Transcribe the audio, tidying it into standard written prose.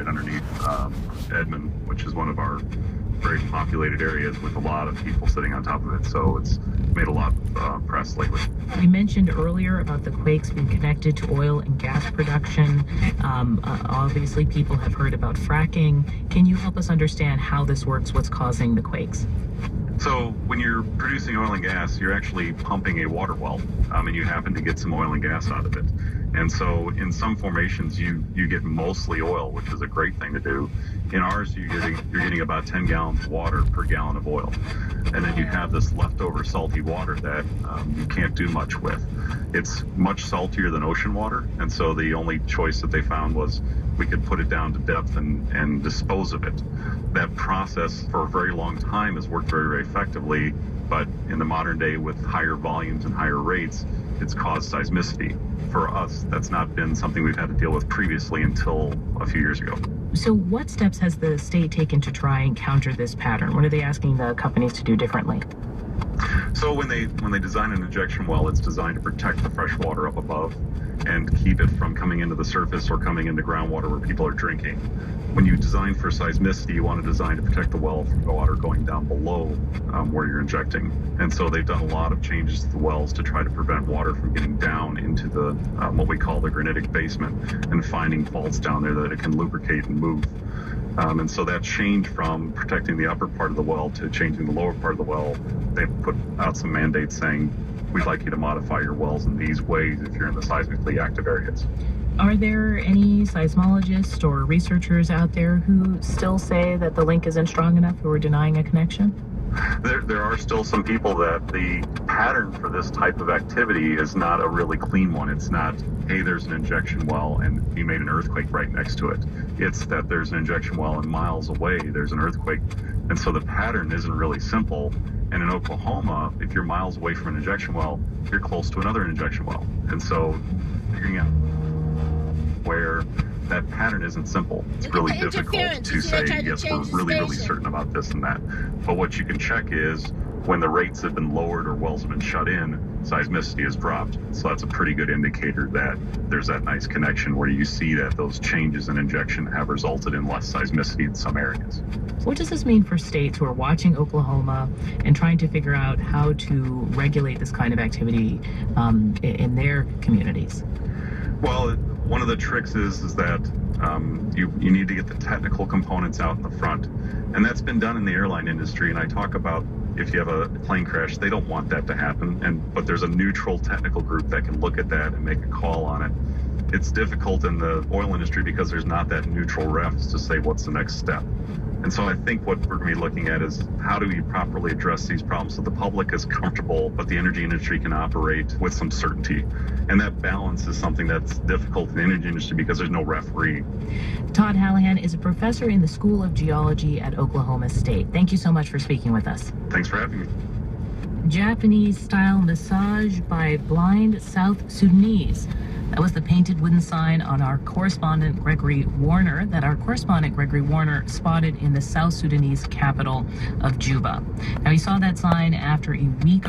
underneath Edmond, which is one of our very populated areas with a lot of people sitting on top of it. So it's made a lot of press lately. You mentioned earlier about the quakes being connected to oil and gas production. Obviously, people have heard about fracking. Can you help us understand how this works, what's causing the quakes? So when you're producing oil and gas, you're actually pumping a water well, and you happen to get some oil and gas out of it. And so in some formations, you get mostly oil, which is a great thing to do. In ours, you're getting about 10 gallons of water per gallon of oil. And then you have this leftover salty water that you can't do much with. It's much saltier than ocean water, and so the only choice that they found was we could put it down to depth and dispose of it. That process for a very long time has worked very, very effectively, but in the modern day with higher volumes and higher rates, it's caused seismicity. For us, that's not been something we've had to deal with previously until a few years ago. So what steps has the state taken to try and counter this pattern? What are they asking the companies to do differently? So when they design an injection well, it's designed to protect the fresh water up above and keep it from coming into the surface or coming into groundwater where people are drinking. When you design for seismicity, you want to design to protect the well from the water going down below where you're injecting. And so they've done a lot of changes to the wells to try to prevent water from getting down into the what we call the granitic basement and finding faults down there that it can lubricate and move. And so that changed from protecting the upper part of the well to changing the lower part of the well. They've put out some mandates saying, we'd like you to modify your wells in these ways if you're in the seismically active areas. Are there any seismologists or researchers out there who still say that the link isn't strong enough, who are denying a connection? There are still some people that the pattern for this type of activity is not a really clean one. It's not, hey, there's an injection well and you made an earthquake right next to it. It's that there's an injection well and miles away there's an earthquake. And so the pattern isn't really simple. And in Oklahoma, if you're miles away from an injection well, you're close to another injection well. And so figuring out where that pattern isn't simple. It's really difficult to say, yes, we're really certain about this and that. But what you can check is when the rates have been lowered or wells have been shut in, seismicity has dropped. So that's a pretty good indicator that there's that nice connection where you see that those changes in injection have resulted in less seismicity in some areas. What does this mean for states who are watching Oklahoma and trying to figure out how to regulate this kind of activity in their communities? Well, one of the tricks is that you need to get the technical components out in the front. And that's been done in the airline industry. And I talk about if you have a plane crash, they don't want that to happen. But there's a neutral technical group that can look at that and make a call on it. It's difficult in the oil industry because there's not that neutral refs to say what's the next step. And so I think what we're going to be looking at is how do we properly address these problems so the public is comfortable, but the energy industry can operate with some certainty. And that balance is something that's difficult in the energy industry because there's no referee. Todd Hallahan is a professor in the School of Geology at Oklahoma State. Thank you so much for speaking with us. Thanks for having me. Japanese-style massage by blind South Sudanese. That was the painted wooden sign on our correspondent Gregory Warner spotted in the South Sudanese capital of Juba. Now, he saw that sign after a week of